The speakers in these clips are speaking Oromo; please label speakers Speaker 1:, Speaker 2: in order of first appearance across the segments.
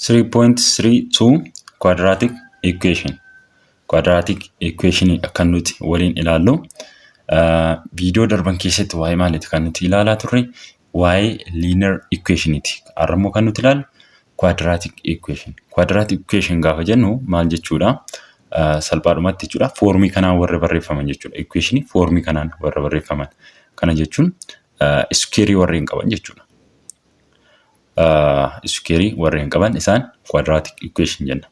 Speaker 1: 3.32 quadratic equation. Quadratic equation kan nuti waliin ilaallu video darban keessatti waa'ee maaliiti kan nuti ilaalaa turre waa'ee linear equationiti. Arrammoo kan nuti ilaallu quadratic equation. Quadratic equation gaafa jennu maal jechuudha? Salphaadhumatti jechuudha. Foormii kanaan warra barreeffaman jechuudha. Equation foormii kanaan warra barreeffaman. Kana jechuun square warreen qaban jechuudha. Square warreen qaban isaan quadratic equation jenna.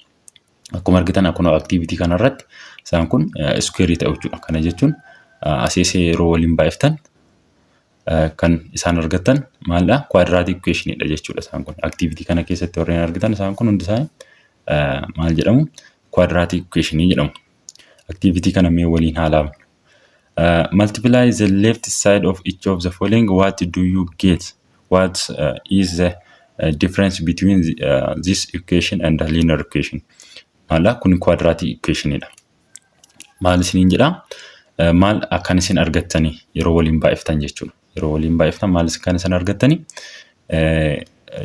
Speaker 1: Akkuma argitan akkuma activity kana irratti isaan kun square ta'u jechuudha. Kana jechuun asii yeroo waliin baay'iftan kan isaan argatan maaldha? Quadratic equation dha jechuudha. Isaan kun activity kana keessatti warreen argitan isaan kun hundi isaanii maal jedhamu? Quadratic equation jedhamu. Activity kana mee waliin haalaa multiply the left side of each of the following. What do you get? What is the difference between this equation and the linear equation? Maal kun quadratic equation dha. Maal isiniin jedha? Maal akkan isin argattani yeroo waliin baay'iftan jechuudha. Yeroo waliin baay'iftan maal akkan isin argattani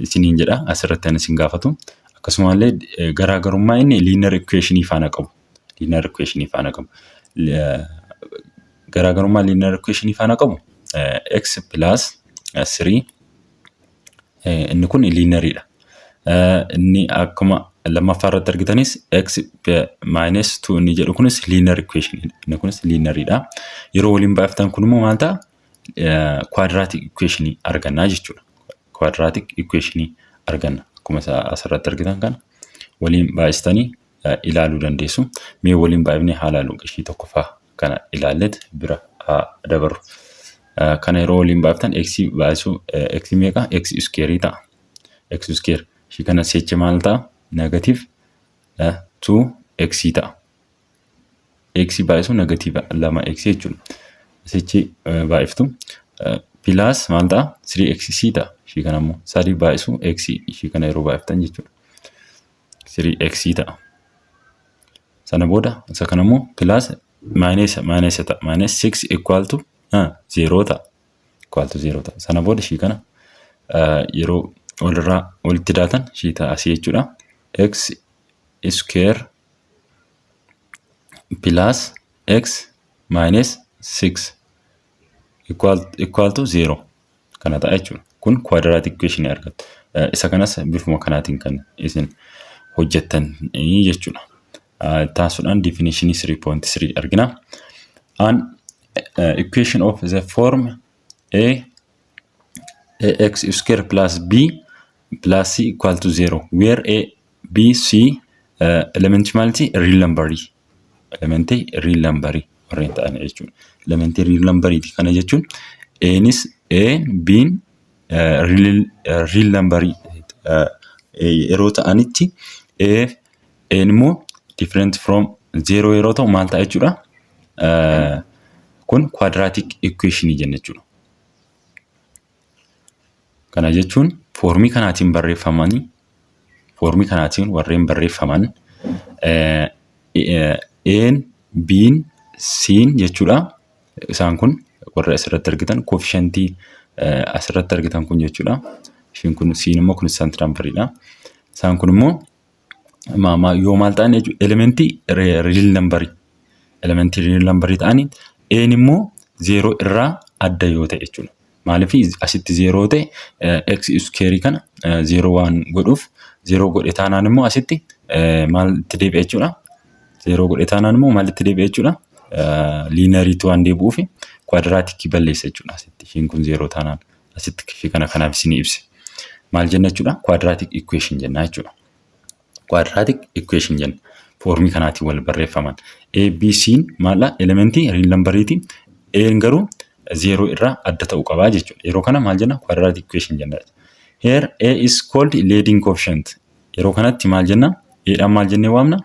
Speaker 1: isiniin jedha. Asirratti isin gaafatu. Akkasumallee garaagarummaa inni linear equation faana qabu. Linear equation faana qabu. Garaagarummaa linear equation faana qabu x plus 3 inni kun linear dha. Inni akkuma lammaffaa irratti argitanis x minus 2 inni jedhu kunis linear equation dha. Inni kunis linear dha. Yeroo waliin baay'iftan kun immoo maal ta'a? Quadratic equation arganna jechuudha. Quadratic equation arganna. Akkuma asirratti argitan kana waliin baay'istanii ilaaluu dandeessu. Mee waliin baay'ifnee haalaaluu qishii tokkoffaa kana ilaallet bira dabaru. Kana yeroo waliin baay'iftan x baay'isu x meeqa? X square ta'a. X square shi kana secha maal ta'a? Negative 2x ta'a. X baay'isu negative 2x jechuudha. Sechi baay'iftu plus maal ta'a? 3x ta'a. Shi kana immoo 3 baay'isu x shi kana yeroo baay'iftan jechuudha. 3x ta'a. Sana booda isa kana immoo plus minus ta'a. Minus 6 equal to 0 ta'a. Equal to 0 ta'a. Sana booda shi kana yeroo walirraa walitti daatan shi ta'a asii jechuudha. X square plus x minus 6 equal to 0 kana ta'a jechuudha. Kun quadratic equation argattu. Isa kanas bifuma kanaatiin kan isin hojjettan jechuudha. Taasudhaan definition 3.3 argina. An equation of the form ax square plus b plus c equal to 0 where a, b, c elementary real number. Elementary real number warreen ta'an jechuudha. Elementary real number kana jechuun anis a, b real number yeroo ta'anitti a immoo different from 0 yeroo ta'u maal ta'a jechuudha. Kun quadratic equation jenna jechuudha. Kana jechuun foormii kanaatiin barreeffamanii foormii kanaatiin warreen barreeffaman a, b, c jechuudha. Isaan kun warra asirratti argitan coefficientii asirratti argitan kun jechuudha. Ishiin kun c immoo constant number dha. Isaan kun immoo yoo maal ta'an jechuudha? Elementii real number. Elementii real number ta'anii a immoo 0 irraa adda yoo ta'e jechuudha. Maaliif asitti 0 ta'e x square kana 0 waan godhuuf 0 godhe taanaan immoo asitti maal itti deebi'e jechuudha. 0 godhe taanaan immoo maal itti deebi'e jechuudha. Linearity waan deebi'uuf quadratic balleessa jechuudha. Asitti ishiin kun 0 taanaan asitti ishii kana kanaaf isin ibse. Maal jenna jechuudha? Quadratic equation jenna jechuudha. Quadratic equation jenna. Foormii kanaatiin wal barreeffaman. A, B, C maal elementii real numberiti. A garuu 0 irraa adda ta'uu qaba jechuudha. Yeroo kana maal jenna? Quadratic equation jenna. Here A is called leading coefficient. Yeroo kanatti maal jenna? A dhaan maal jennee waamna?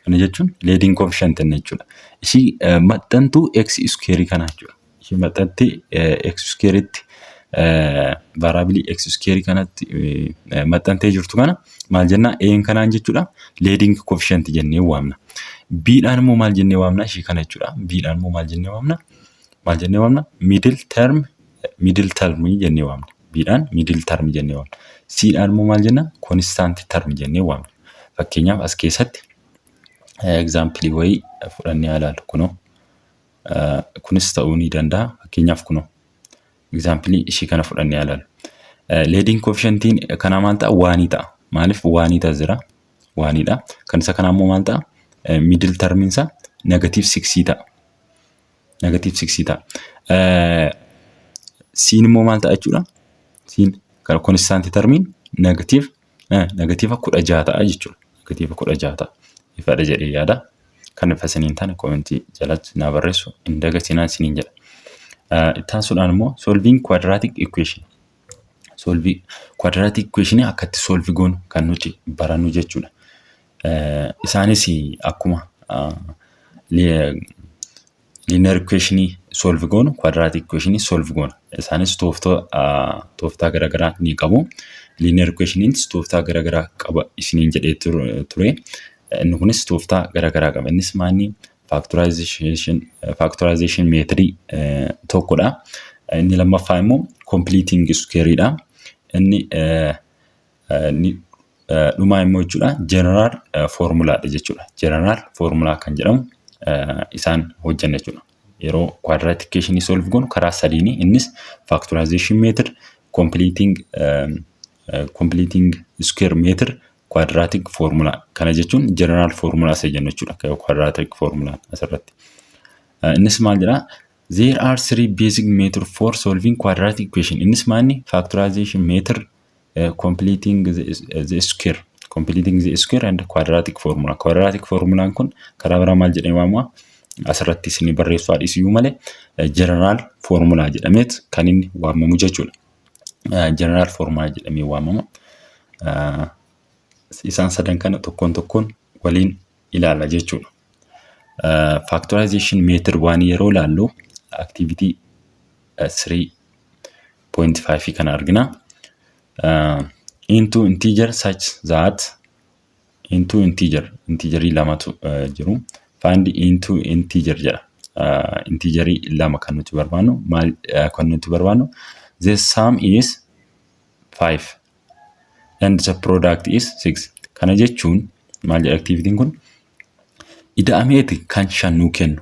Speaker 1: Kana jechuun leading coefficient jechuudha. Ishii maxxantuu x square kana jechuudha. Ishii maxxantii x squaretti variable x square kanatti maxxantee jirtu kana maal jenna? A kanaan jechuudha leading coefficient jennee waamna. B dhaan immoo maal jennee waamna? Ishii kana jechuudha. B dhaan immoo maal jennee waamna? Maal jennee waamna? Middle term jennee waamna. B dhaan middle term jennee waamna. C'dhaan immoo maal jenna? Constant term jennee waamna. Fakkeenyaaf as keessatti example wayii fudhannee ilaallu kunoo kunis ta'uu ni danda'a. Fakkeenyaaf kunoo example ishii kana fudhannee ilaallu. Leading coefficientiin kana maal ta'a? Waanii ta'a. Maaliif waanii ta'a jira? Waaniidha. Kan isa kana immoo maal ta'a? Middle termiin isaa -6 ta'a. -6 ta'a. Siin immoo maal ta'a jechuudha? Siin kan constant termiin -16 ta'a jechuudha. -16 ta'a. Ifaadha jedhee yaada. Kan ifasaniin taane commentii jalatti naa barreessu hin dagatinaa isiniin jedha. Itti aansuudhaan immoo solving quadratic equation. Solving quadratic equation akkatti solve goonu kan nuti barannu jechuudha. Isaanis akkuma linear equation solve goonu quadratic equation solve goona. Isaanis tooftaa garaagaraa ni qabu. Linear equation tooftaa garaagaraa qaba isiniin jedhee ture. Inni kunis tooftaa garaagaraa qaba. Innis maanni factorization method tokkodha. Inni lammaffaa immoo completing square'dha. Inni dhumaa immoo jechuudha general formulaadha jechuudha. General formula kan jedhamu isaan hojjanna jechuudha. Yeroo quadratic equation solve goonu karaa sadiini. Innis factorization method, completing square method, quadratic formula. Kana jechuun general formula isa jennu jechuudha. Quadratic formula asirratti. Innis maal jedhaa? There are 3 basic methods for solving quadratic equation. Innis maanni factorization method, completing the square and quadratic formula. Quadratic formula kun karaa biraa maal jedhee waamama? Asirratti isin barreessu haadhisiyyuu malee general formula jedhameet kan inni waamamu jechuudha. General formula jedhamee waamama. Isaan sadan kana tokkoon waliin ilaala jechuudha. Factorization method waan yeroo ilaallu activity 3.5 kana argina. Into integer such that into integerii lamatu jiru. Find into integer jedha. Integerii lama kan nuti barbaannu maal kan nuti barbaannu? The sum is 5 and the product is 6. Kana jechuun maal jedha activity'n kun? Ida'ameeti kan 5 nuu kennu.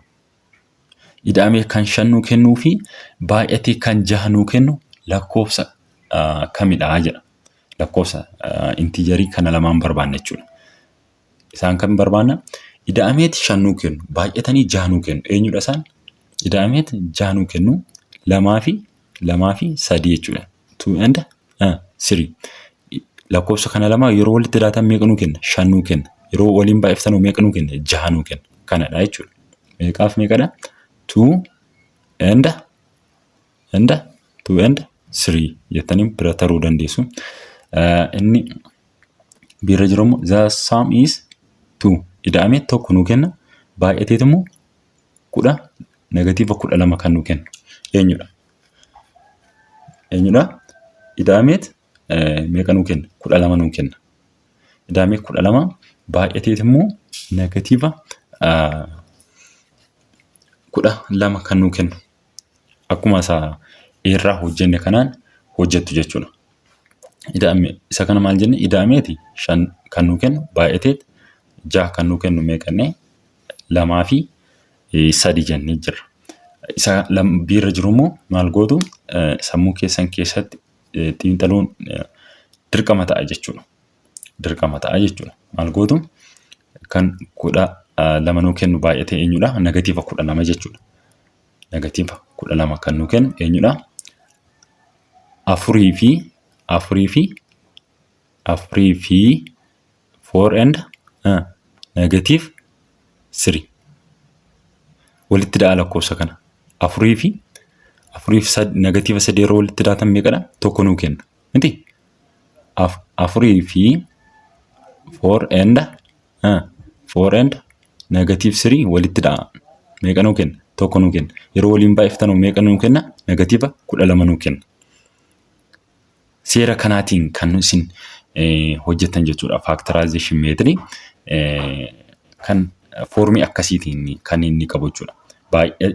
Speaker 1: Ida'amee kan 5 nuu kennuu fi baay'atee kan 6 nuu kennu lakkoofsa kamidha jedha. Lakkoofsa integerii kana lamaan barbaanna jechuudha. Isaan kan barbaanna ida'ameeti 5 nuu kennu, baay'atanii 6 nuu kennu. Eenyudha isaan? Ida'ameeti 6 nuu kennu, 2 fi 3 jechuudha. 2 and 3. Lakkoofsa kana lama yeroo walitti daatan meeqa nuu kenna? 5 nuu kenna. Yeroo waliin baay'iftan meeqa nuu kenna? 6 nuu kenna. Kanadha jechuudha. Meeqaaf meeqadha? 2 and 3 jettanii bira taruu dandeessu. Inni bira jiru the sum is 2. Ida'amee tokko nuu kenna. Baay'ateet immoo 10 -12 kan nuu kenna. Eenyudha? Ida'ameet meeqa nuu kenna? 12 nuu kenna. Ida'amee 12 baay'ateet immoo -12 kan nuu kennu. Akkuma isaa irraa hojjenne kanaan hojjettu jechuudha. Ida'amee isa kana maal jenne? Ida'ameeti 5 kan nuu kennu, baay'ateet 6 kan nuu kennu meeqanne? 2 fi 3 jennee jirra. Isa bira jiru immoo maal gootu? Sammuu keessan keessatti xiinxaluun dirqama ta'a jechuudha. Maal gootu? Kan 12 nuu kennu baay'atee eenyudha? -12 jechuudha. -12 kan nuu kennu eenyudha? 4 fi 4 and -3 walitti da'a lakkoofsa kana. 4 fi -3 yeroo walitti daatan meeqadha? Tokko nuu kenna. Miti? 4 fi 4 and -3 walitti da'a. Meeqa nuu kenna? Tokko nuu kenna. Yeroo waliin baay'iftan meeqa nuu kenna? -12 nuu kenna. Seera kanaatiin kan isin hojjetan jechuudha. Factorization method kan formii akkasiitiin kan inni qabu jechuudha.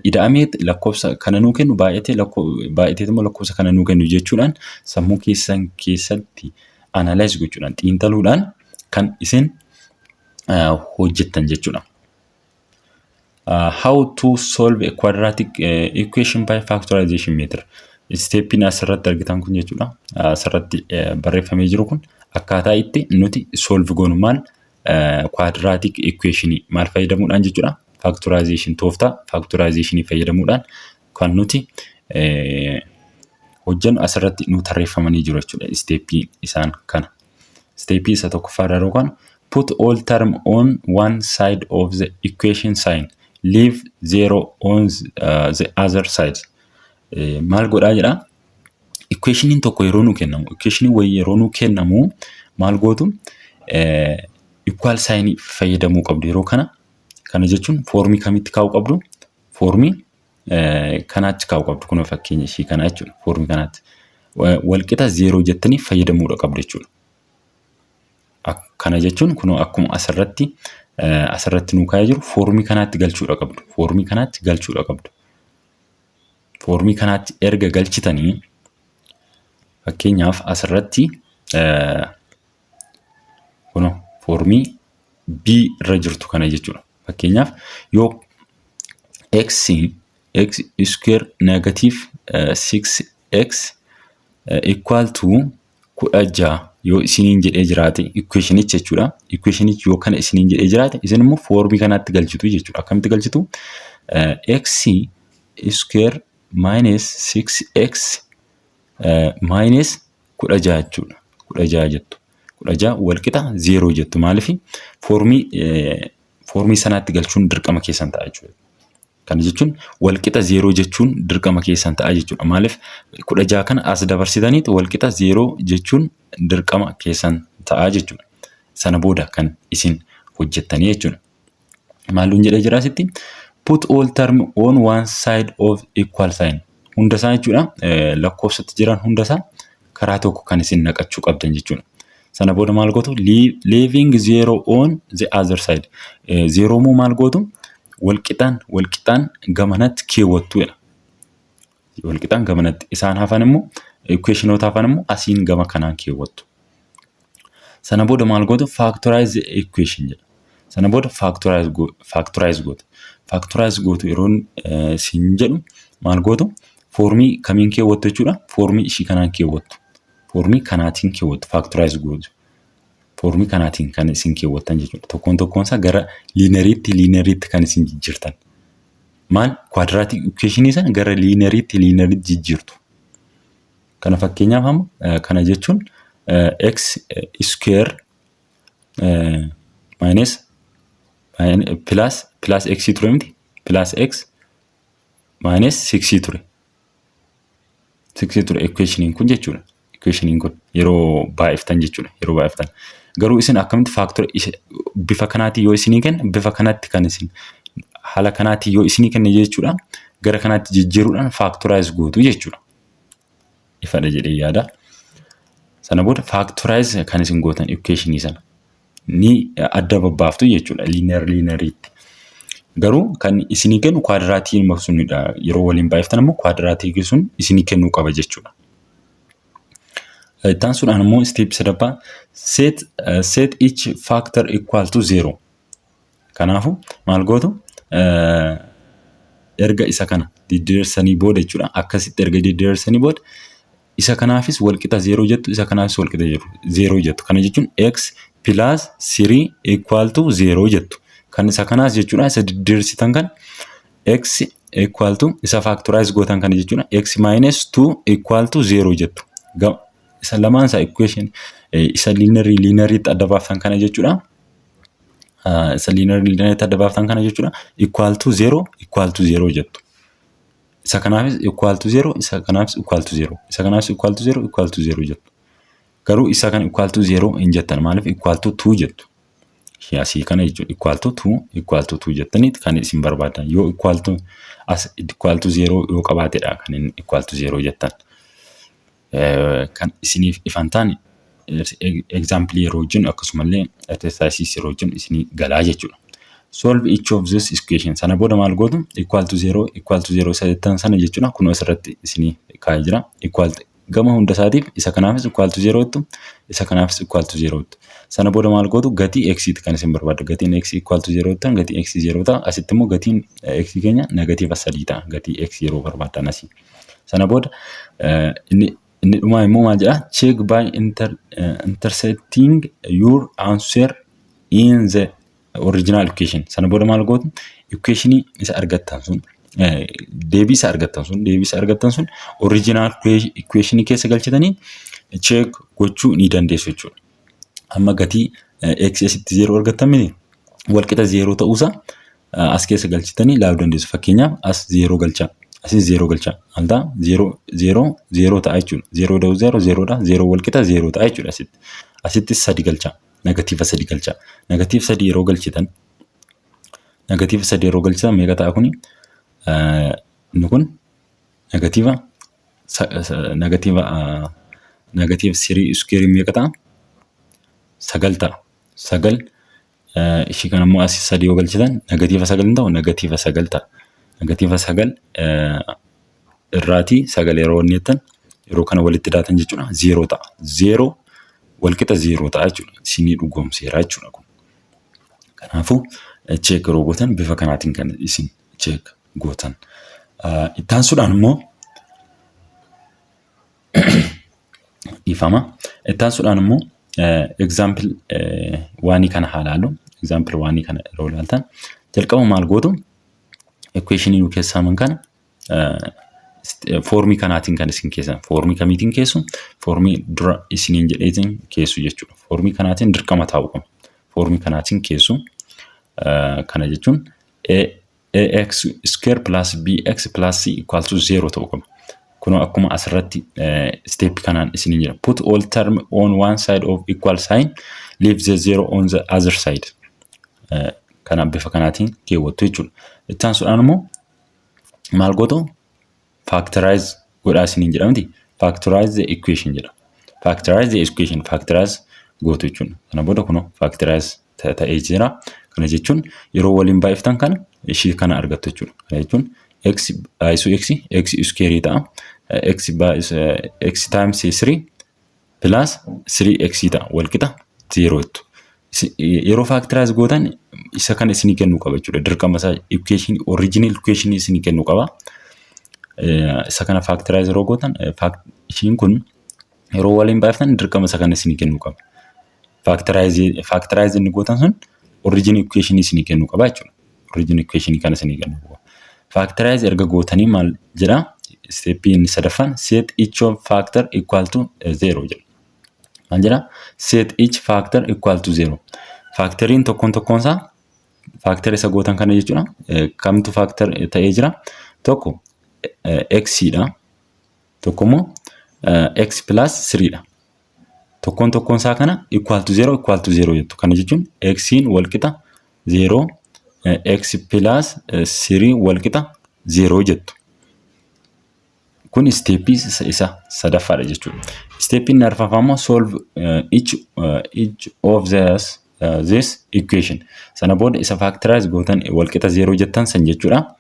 Speaker 1: Ida'ameet lakkoofsa kana nuu kennu, baay'ateet immoo lakkoofsa kana nuu kennu jechuudhaan sammuu keessan keessatti analyze gochuudhaan xiinxaluudhaan kan isin hojjettan jechuudha. How to solve a quadratic equation by factorization method. Stepin asirratti argitan kun jechuudha. Asirratti barreeffamee jiru kun akkaataa itti nuti solve goonu maal quadratic equation maal fayyadamuudhaan jechuudha. Factorization tooftaa factorization fayyadamuudhaan kan nuti hojjennu asirratti nu tarreeffamanii jiru jechuudha. Stepin isaan kana. Stepin isa tokkoffaa yeroo kana put all term on one side of the equation sign. Leave 0 on the other side. Maal godhaa jedha. Equationiin tokko yeroo nu kennamu, equationiin wayii yeroo nu kennamu maal gootu equal sign fayyadamuu qabdu yeroo kana. Kana jechuun foormii kamitti kaa'uu qabdu? Foormii kanaatti kaa'uu qabdu. Kun fakkeenya ishii kana jechuudha. Foormii kanaatti walqixa 0 jettanii fayyadamuudha qabdu jechuudha. Kana jechuun kun akkuma asirratti nu kaa'ee jiru foormii kanaatti galchuudha qabdu. Foormii kanaatti galchuudha qabdu. Foormii kanaatti erga galchitanii fakkeenyaaf asirratti kun foormii B irra jirtu kana jechuudha. Fakkeenyaaf yoo x square negative 6x equal to 16 yoo isiniin jedhee jiraate equationichi jechuudha. Equationichi yoo kana isiniin jedhee jiraate isin immoo foormii kanaatti galchitu jechuudha. Akkamitti galchitu? X square minus 6x minus 16 jechuudha. 16 jettu. 16 walqixa 0 jettu. Maaliif foormii sanaatti galchuun dirqama keessan ta'a jechuudha. Kana jechuun walqixa 0 jechuun dirqama keessan ta'a jechuudha. Maaliif 16 kana as dabarsitaniitu walqixa 0 jechuun dirqama keessan ta'a jechuudha. Sana booda kan isin hojjettanii jechuudha. Maaluun jedhee jira asitti put all term on one side of equal sign. Hundasaa jechuudha. Lakkoofsatti jiran hundasaa karaa tokko kan isin naqachuu qabdan jechuudha. Sana booda maal gootu? Leaving 0 on the other side. 0 moo maal gootu? Walqixaan gamanatti keewwattu jedha. Walqixaan gamanatti isaan hafan immoo equationoota hafan immoo asiin gama kanaan keewwattu. Sana booda maal gootu? Factorize the equation jedha. Sana booda factorize gootu. Factorize gootu yeroo siin jedhu maal gootu? Foormii kamiin keewwattu jechuudha. Foormii ishii kanaan keewwattu. Foormii kanaatiin keewwattu factorize gootu. Foormii kanaatiin kan isin keewwattan jechuudha. Tokkoon isaa gara lineariitti kan isin jijjiirtan. Maal quadratic equation san gara lineariitti jijjiirtu. Kana fakkeenyaaf amma kana jechuun x square minus plus x ture miti plus x minus 6 ture. 6 ture equationiin kun jechuudha. Equationiin kun yeroo baay'iftan jechuudha. Yeroo baay'iftan. Garuu isin akkamitti factor bifa kanaatti yoo isinii kenna bifa kanatti kan isin haala kanaatti yoo isinii kenna jechuudha. Gara kanaatti jijjiiruudhaan factorize gootu jechuudha. Ifadha jedhee yaada. Sana booda factorize kan isin gootan equationii sana ni adda babbaaftu jechuudha. Lineariitti. Garuu kan isinii kennu quadratic maqsuunidha. Yeroo waliin baay'iftan immoo quadratic sun isinii kennuu qaba jechuudha. Taansuudhaan immoo step sadaffaa set each factor equal to 0. Kanaafu maal gootu? Erga isa kana diddiirsanii booda jechuudha. Akkasitti erga diddiirsanii booda isa kanaafis walqixa 0 jettu, isa kanaafis walqixa 0 jettu. Kana jechuun x plus 3 equal to 0 jettu. Kan isa kanaas jechuudha isa diddiirsitan kan x equal to isa factorize gootan kana jechuudha x minus 2 equal to 0 jettu. Isa lamaan isaa equation isa lineariitti adda baaftan kana jechuudha. Isa lineariitti adda baaftan kana jechuudha equal to 0 jettu. Isa kanaafis equal to 0, isa kanaafis equal to 0. Isa kanaafis equal to 0 jettu. Garuu isa kan equal to 0 hin jettan maaliif equal to 2 jettu. Asii kana jechuudha equal to 2 jettanii kan isin barbaadan yoo equal to 0 yoo qabaatedha kan inni equal to 0 jettan. Kan isiniif ifan taane example yeroo jennu akkasumallee exercise yeroo jennu isinii galaa jechuudha. Solve each of this equation. Sana booda maal gootu? Equal to 0 sana jechuudha. Kun asirratti isinii kaa'ee jira. gama hunda isaatiif isa kanaafis equal to 0 isa kanaafis equal to 0. Sana booda maal gootu gatii x kan isin barbaaddu gatiin x equal to 0 ta'an gatii x 0 ta'a asitti immoo gatiin x keenya negatiiva 3 ta'a gatii x yeroo barbaaddan asii. Sana booda inni dhumaa immoo maal jedha check by intersecting your answer in the original equation. Sana booda maal gootu equation isa argattan sun deebii isa argattan sun original equation keessa galchitanii check gochuu ni dandeessu jechuudha. Amma gatii x asitti 0 argattamini wal qixa 0 ta'uusaa as keessa galchitanii ilaaluu dandeessu. Fakkeenyaaf as 0 galchaa asis 0 galchaa alta 0 ta'a jechuudha. 0 da'u 0 dha 0 wal qixa 0 ta'a jechuudha. Asitti 3 galchaa negatiiva 3 galchaa negatiiva 3 yeroo galchitan meeqa ta'a kuni inni kun negatiiva 3 square meeqa ta'a 9 ta'a 9 ishii kan ammoo asii 3 yoo galchitan negatiiva 9 ta'u negatiiva 9 ta'a negatiiva 9 irraatii 9 yeroo wanneettan yeroo kana walitti daatan jechuudha 0 ta'a 0 wal qixa 0 ta'a jechuudha isinii dhugoomseera jechuudha kun. Kanaafuu check yeroo gootan bifa kanaatiin kan isin check gootan. Itti aansuudhaan immoo ifama itti aansuudhaan immoo example waanii kana haalaalu example waanii kana yeroo ilaaltan jalqaba maal gootu equation nu keessaa man kana formii kanaatiin kan isin keessan formii kamiitiin keessu formii dura isiniin jedheetiin keessu jechuudha. Formii kanaatiin dirqama taa'u qaba. Formii kanaatiin keessu kana jechuun ax square plus bx plus c equal to 0 ta'u qaba. Kunoo akkuma asirratti step kanaan isiniin jedha. Put all term on one side of equal sign, leave the 0 on the other side. Kana bifa kanaatiin keewwattu jechuudha. Itti aansuudhaan immoo maal gootu factorize godhaa isiniin jedhamti. Factorize the equation jedha. Factorize the equation factorize gootu jechuudha. Kana booda kunoo factorize ta'ee jira. Kana jechuun yeroo waliin baay'iftan kana ishii kana argattu jechuudha. Kana jechuun x square ta'a. X times 3 plus 3x ta'a. Wal qixa 0 jettu. Yeroo factorize gootan isa kana isinii kennuu qaba jechuudha. Dirqama isaa equation original equation isinii kennuu qaba. Isa kana factorize yeroo gootan ishiin kun yeroo waliin baay'iftan dirqama isa kana isinii kennuu qaba. Factorize inni gootan sun original equation isinii kennuu qaba jechuudha. Original equation kana isinii kennuu qaba. Factorize erga gootanii maal jedha step inni sadaffaan set each of factor equal to 0 jedha. Maal jedha set each factor equal to 0. Factoriin tokkoon isaa factor isa gootan kana jechuudha. Kamtu factor ta'ee jira tokko x dha. Tokko immoo x plus 3 dha. Tokkoon isaa kana equal to 0 jettu. Kana jechuun x'n wal qixa 0 x plus 3 wal qixa 0 jettu. Kun step isa sadaffaadha jechuudha. Step inni arfaffaa immoo solve each of this equation. Sana booda isa factorize gootan wal qixa 0 jettan san jechuudha.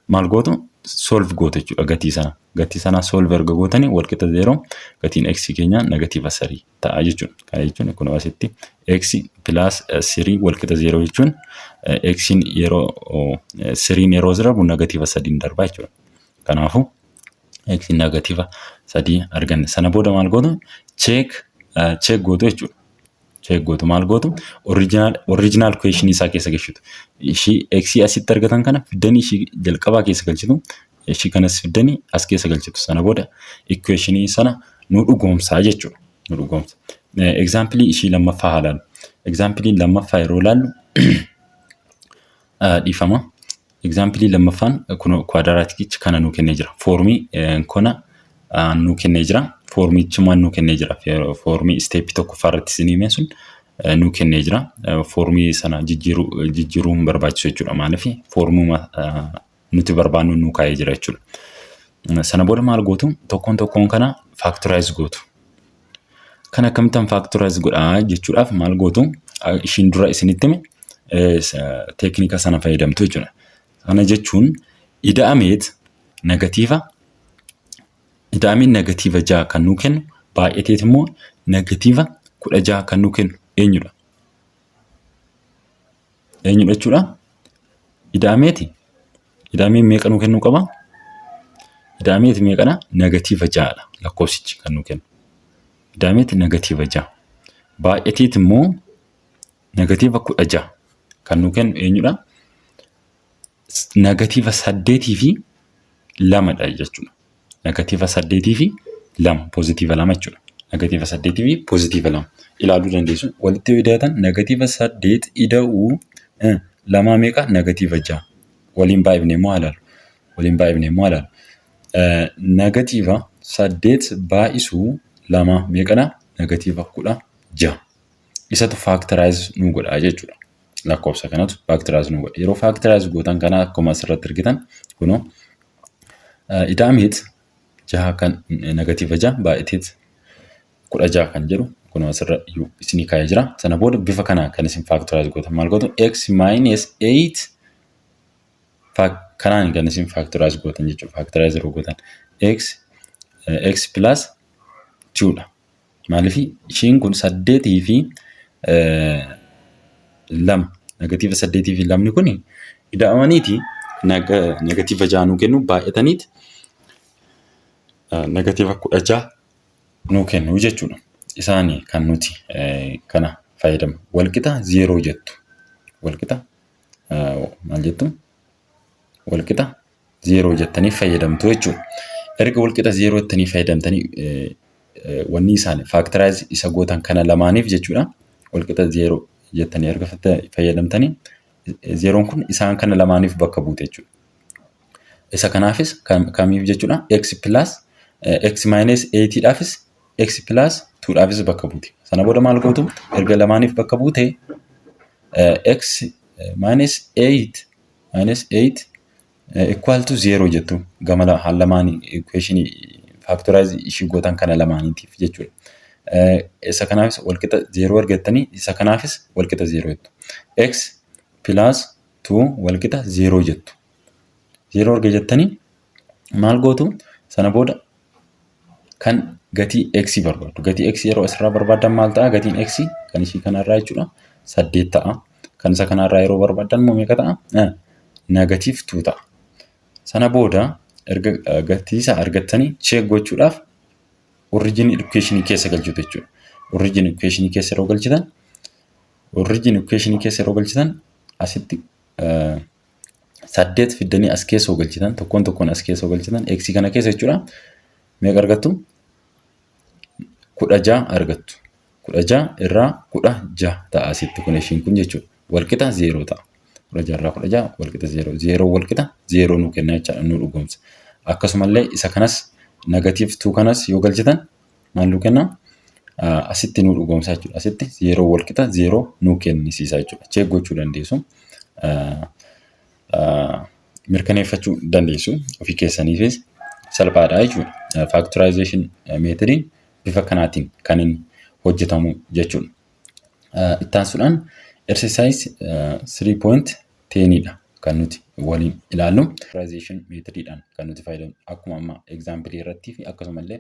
Speaker 1: Maal gootu solve gootu jechuudha gatii sana. Gatii sana solve erga gootanii wal qixa 0 gatiin x keenya negatiiva 3 ta'a jechuudha. Kana jechuun kun asitti x plus 3 wal qixa 0 jechuun x'n yeroo 3 yeroo zirabu negatiiva 3 darbaa jechuudha. Kanaafuu x negatiiva 3 arganne. Sana booda maal gootu check gootu jechuudha. Check gootu maal gootu original equation isaa keessa galchitu. Ishii x asitti argatan kana fiddanii ishii jalqabaa keessa galchitu. Ishii kanas fiddanii as keessa galchitu. Sana booda equation sana nu dhugoomsaa jechuudha. Nu dhugoomsa. Example ishii lammaffaa haalaalu. Example lammaffaa yeroo ilaallu dhiifama. Example lammaffaan kun quadratic kana nu kennee jira. Formii kana nu kennee jira. Formichuma nu kennee jira. Formii step tokkoffaa irratti isinii himee sun nu kennee jira. Formii sana jijjiiruun barbaachisu jechuudha. Maaliif formuma nuti barbaannu nu kaa'ee jira jechuudha. Sana booda maal gootu tokkoon kana factorize gootu. Kana akkamittan factorize godhaa jechuudhaaf maal gootu ishiin dura isinitti hime teeknika sana fayyadamtu jechuudha. Kana jechuun ida'ameet negatiiva Ida'ameen negatiiva 6 kan nuu kennu baay'ateet immoo negatiiva 16 kan nuu kennu eenyudha? Eenyudha jechuudha? Ida'ameeti. Ida'ameen meeqa nuu kennuu qaba? Ida'ameeti meeqadha? Negatiiva 6dha lakkoofsichi kan nuu kennu. Ida'ameeti negatiiva 6. Baay'ateet immoo negatiiva 16 kan nuu kennu eenyudha? Negatiiva 8 fi 2dha jechuudha. Negatiiva 8 fi 2 poozitiiva 2 jechuudha. Negatiiva 8 fi poozitiiva 2 ilaaluu dandeessu. Walitti ida'atan negatiiva 8 ida'uu 2 meeqa? Negatiiva 6. Waliin baay'ifnee immoo ilaalu. Waliin baay'ifnee immoo ilaalu. Negatiiva 8 baay'isuu 2 meeqadha? Negatiiva 16. Isatu factorize nuu godha jechuudha. Lakkoofsa kanatu factorize nuu godha. Yeroo factorize gootan kana akkuma asirratti argitan kunoo ida'ameet 6 kan negatiiva 6 baay'ateet 16 kan jedhu kunoo asirra isinii kaa'ee jira. Sana booda bifa kanaa kan isin factorize gootan maal gootu? X minus 8 kanaan kan isin factorize gootan jechuudha. Factorize yeroo gootan x plus 2dha. Maaliif ishiin kun 8 fi 2 negatiiva 8 fi 2 kun ida'amaniiti negatiiva 6 nuu kennu baay'ataniiti negatiiva 16 nuu kennu jechuudha. Isaanii kan nuti kana fayyadamu. Walqixa 0 jettu. Walqixa maal jettu? Walqixa 0 jettanii fayyadamtu jechuudha. Erga walqixa 0 jettanii fayyadamtanii wanni isaanii factorize isa gootan kana lamaaniif jechuudha. Walqixa 0 jettanii erga fayyadamtanii 0 kun isaan kana lamaaniif bakka buute jechuudha. Isa kanaafis kamiif jechuudha? X plus x minus 8 dhaafis x plus 2 dhaafis bakka buute. Sana booda maal gootu? Erga lamaaniif bakka buute x minus 8 equal to 0 jettu gama lamaanii equation factorize ishii gootan kana lamaaniitiif jechuudha. Isa kanaafis walqixa 0 argattanii isa kanaafis walqixa 0 jettu. X plus 2 walqixa 0 jettu. 0 arga jettanii maal gootu? Sana booda kan gatii x barbaadu. Gatii x yeroo asirraa barbaadan maal ta'a? Gatiin x kan ishii kanarraa jechuudha 8 ta'a. Kan isa kanarraa yeroo barbaadan immoo meeqa ta'a? Negatiiv 2 ta'a. Sana booda erga gatii isaa argattanii check gochuudhaaf origin equation keessa galchitu jechuudha. Origin equation keessa yeroo galchitan asitti 8 fiddanii as keessa galchitan tokkoon as keessa galchitan x kana keessa jechuudha. Meeqa argattu? 16 argattu. 16 irraa 16 ta'a asitti kun ishiin kun jechuudha. Walqixa 0 ta'a. 16 irraa 16 walqixa 0. 0 walqixa 0 nuu kenna jechuudha nuu dhugoomsa. Akkasumallee isa kanas negatiiv 2 kanas yoo galchitan maal nuu kenna? Asitti nuu dhugoomsa jechuudha. Asitti 0 walqixa 0 nuu kennisiisa jechuudha. Check gochuu dandeessu. Mirkaneeffachuu dandeessu. Ofii keessaniifis salphaadha jechuudha. Factorization methodin bifa kanaatiin kan inni hojjetamu jechuudha. Itti aansuudhaan exercise 3.10dha kan nuti waliin ilaallu. Factorization methodidhaan kan nuti fayyadamu akkuma amma example irratti fi akkasumallee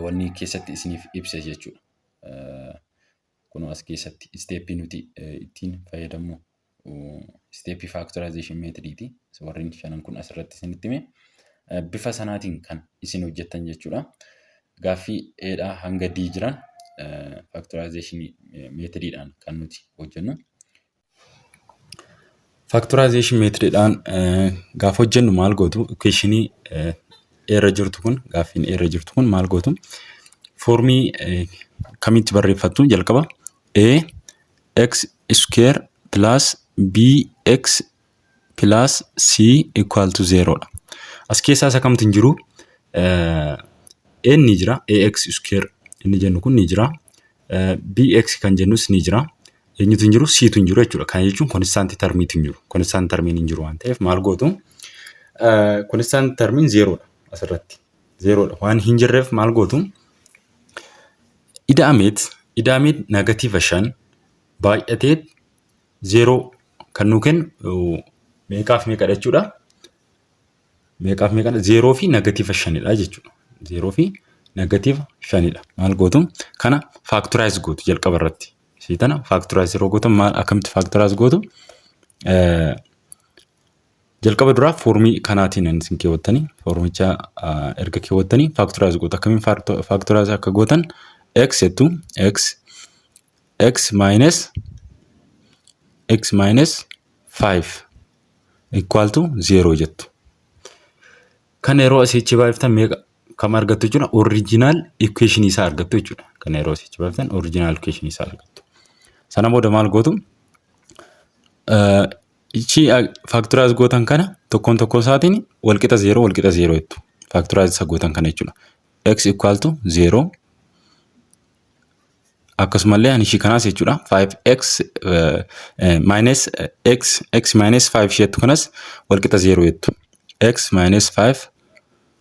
Speaker 1: wanni keessatti isiniif ibse jechuudha. Kunoo as keessatti stepii nuti ittiin fayyadamu stepii factorization methoditi. Warreen shanan kun asirratti isinitti hime. Bifa sanaatiin kan isin hojjettan jechuudha. Gaaffii eedhaa hanga D jiran factorization methodidhaan kan nuti hojjennu. Factorization methodidhaan gaafa hojjennu maal gootu? Equationii irra jirtu kun gaaffiin irra jirtu kun maal gootu? Foormii kamitti barreeffattu? Jalqaba A x square plus b x plus c equal to 0 dha. As keessaa isa kamtu hin jiru? N ni jira, ax square inni jennu kun ni jira. Bx kan jennus ni jira. Eenyutu hin jiru? Ctu hin jiru jechuudha. Kana jechuun constant termiitu hin jiru. Constant termiin hin jiru waan ta'eef maal gootu? Constant termiin 0 dha asirratti. 0 dha. Waan hin jirreef maal gootu? Ida'ameet negatiiva 5 baay'ateet 0 kan nuu kennu meeqaaf meeqa jechuudha? meeqaaf meeqadha? 0 fi negatiiva 5dha jechuudha. 0 fi negatiiva 5dha. Maal gootu? Kana factorize gootu jalqaba irratti. Ishii tana factorize yeroo gootan maal akkamitti factorize gootu? Jalqaba duraa foormii kanaatiin isin keewwattanii foormicha erga keewwattanii factorize gootu. Akkamiin factorize akka gootan x jettu x minus 5 equal to 0 jettu. Kan yeroo asitti baay'iftan meeqa kam argattu jechuudha? Original equation isaa argattu jechuudha. Kan yeroo asitti baay'iftan original equation isaa argattu. Sana booda maal gootu? Ichi factorize gootan kana tokkoon isaatiin walqixa 0 jettu. Factorize isa gootan kana jechuudha. X equal to 0 akkasumallee ani ishii kanaas jechuudha 5x minus x minus 5 jettu kanas walqixa 0 jettu. X minus 5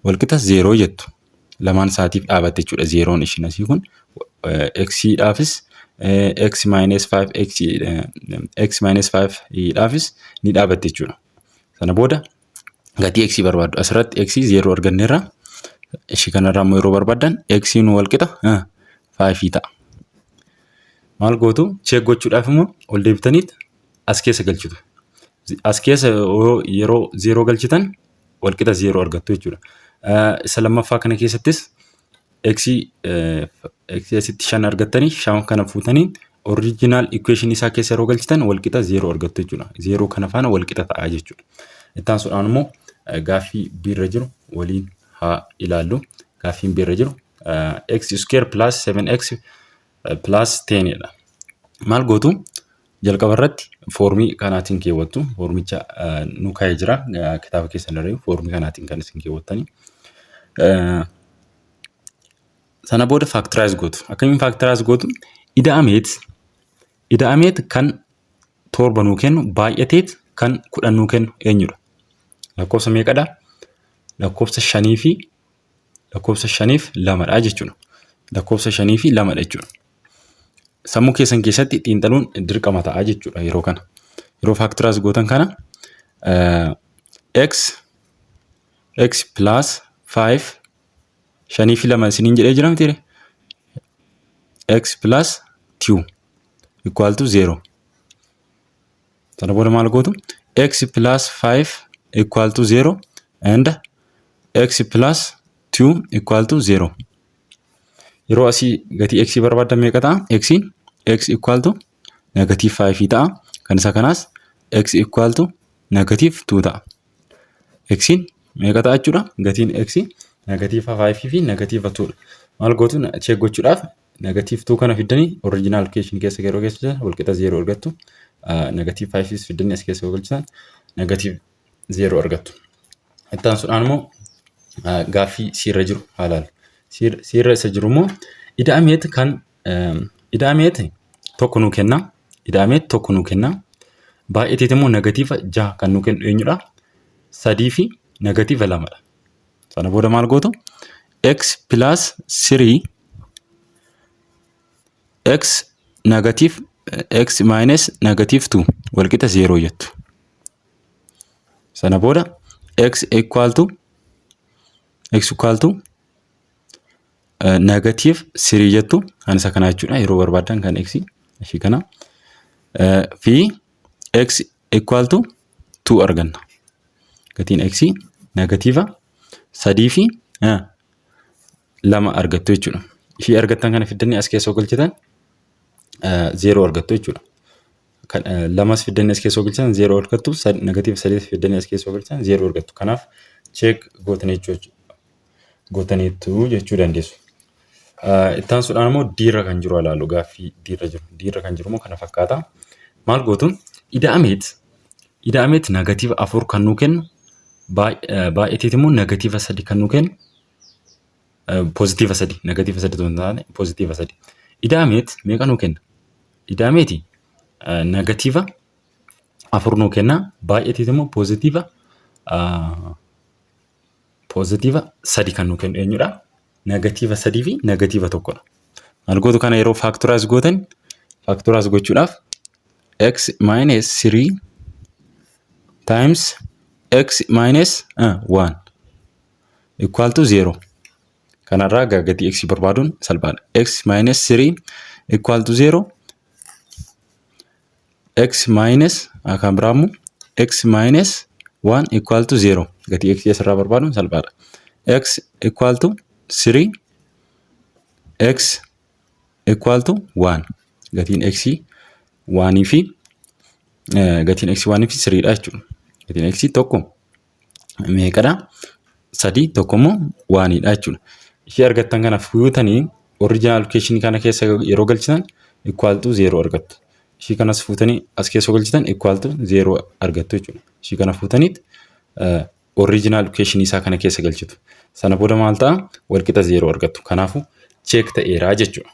Speaker 1: walqixa 0 jettu. Lamaan isaatiif dhaabatte jechuudha 0on ishiin asii kun x dhaafis x minus 5 dhaafis ni dhaabatte jechuudha. Sana booda gatii x barbaaddu asirratti x 0 arganneerra. Ishii kanarraa immoo yeroo barbaadan x nu walqixa 5 ta'a. Maal gootu? Check gochuudhaaf immoo ol deebitaniit as keessa galchitu. As keessa yeroo 0 galchitan walqixa 0 argattu jechuudha. Isa lammaffaa kana keessattis x asitti 5 argattanii 5 kana fuutanii original equation isaa keessa yeroo galchitan walqixa 0 argattu jechuudha. 0 kana faana walqixa ta'a jechuudha. Ittaan suudhaan immoo gaaffii biirra jiru waliin haa ilaallu. Gaaffiin biirra jiru x square plus 7x plus 10dha. Maal gootu? Jalqaba irratti foormii kanaatiin keewwattu. Foormicha nu kaa'ee jira kitaaba keessan irra foormii kanaatiin kan isin keewwattanii. Sana booda factorize gootu. Akkamiin factorize gootu? Ida'ameet kan 7 nuu kennu baay'ateet kan 10 nuu kennu eenyudha? Lakkoofsa meeqadha? Lakkoofsa 5 fi 2dha jechuudha. Lakkoofsa 5 fi 2dha jechuudha. Sammuu keessan keessatti xiinxaluun dirqama ta'a jechuudha yeroo kana. Yeroo factorize gootan kana x plus 5 5 fi 2 isiniin jedhee jira miti? X plus 2 equal to 0. Sana booda maal gootu? X plus 5 equal to 0 and x plus 2 equal to 0. Yeroo asii gatii x barbaadan meeqa ta'a? X equal to negative 5 ta'a. Kan isa kanaas x equal to negative 2 ta'a. X meeqa ta'a jechuudha? Gatiin x negative 5 fi negative 2. Maal gootu? Check gochuudhaaf negative 2 kana fiddanii original equation keessa yeroo geessisan walqixa 0 argattu. Negative 5 fiddanii as keessa galchisan negative 0 argattu. Ittaan suudhaan immoo gaaffii siirra jiru haa ilaallu. Siirra isa jiru immoo ida'ameet tokko nuu kenna. Ida'ameet tokko nuu kenna. Baay'ateet immoo negatiiva 6 kan nuu kennu eenyudha? 3 fi negatiiva 2dha. Sana booda maal gootu? X plus 3 x negative x minus negative 2 walqixa 0 jettu. Sana booda x equal to negative 3 jettu. Kan isa kana jechuudha yeroo barbaadan kan x ishii kana fi x equal to 2 arganna. Gatiin x negatiiva 3 fi 2 argattu jechuudha. Ishii argattan kana fiddanii as keessa galchitan 0 argattu jechuudha. Kan lamas fiddanii as keessa galchitan 0 argattu. Negatiiva 3 fiddanii as keessa galchitan 0 argattu. Kanaaf check gootaniitu jechuu dandeessu. Ittaan suudhaan immoo diirra kan jiru ilaallu. Gaaffii diirra jiru. Diirra kan jiru immoo kana fakkaata. Maal gootuun? Ida'ameet negatiiva 4 kan nuu kennu. Baay'ateet immoo negatiiva 3 kan nuu kennu. Positiiva 3. Negatiiva 3 ta'uu hin taane positiiva 3. Ida'ameet meeqa nuu kenna? Ida'ameeti negatiiva 4 nuu kenna. Baay'ateet immoo positiiva 3 kan nuu kennu eenyudha? Negatiiva 3 fi negatiiva 1dha. Maal gootu kana yeroo factorize gootan factorize gochuudhaaf x minus 3 times x minus 1 equal to 0. Kanarraa gatii x barbaaduun salphaadha. X minus 3 equal to 0. X minus kan biraamu x minus 1 equal to 0. Gatii x asirraa barbaaduun salphaadha. X equal to 3. X equal to 1. Gatiin x 1 fi gatiin x 1 fi 3 dha jechuudha. Gatiin x tokko meeqadha? 3 tokkommoo 1 dha jechuudha. Ishee argattan kana fuutanii original location kana keessa yeroo galchitan equal to 0 argattu. Ishee kanas fuutanii as keessa galchitan equal to 0 argattu jechuudha. Ishee kana fuutaniit original location isaa kana keessa galchitu. Sana booda maal ta'a? Walqixa 0 argattu. Kanaafuu check ta'eera jechuudha.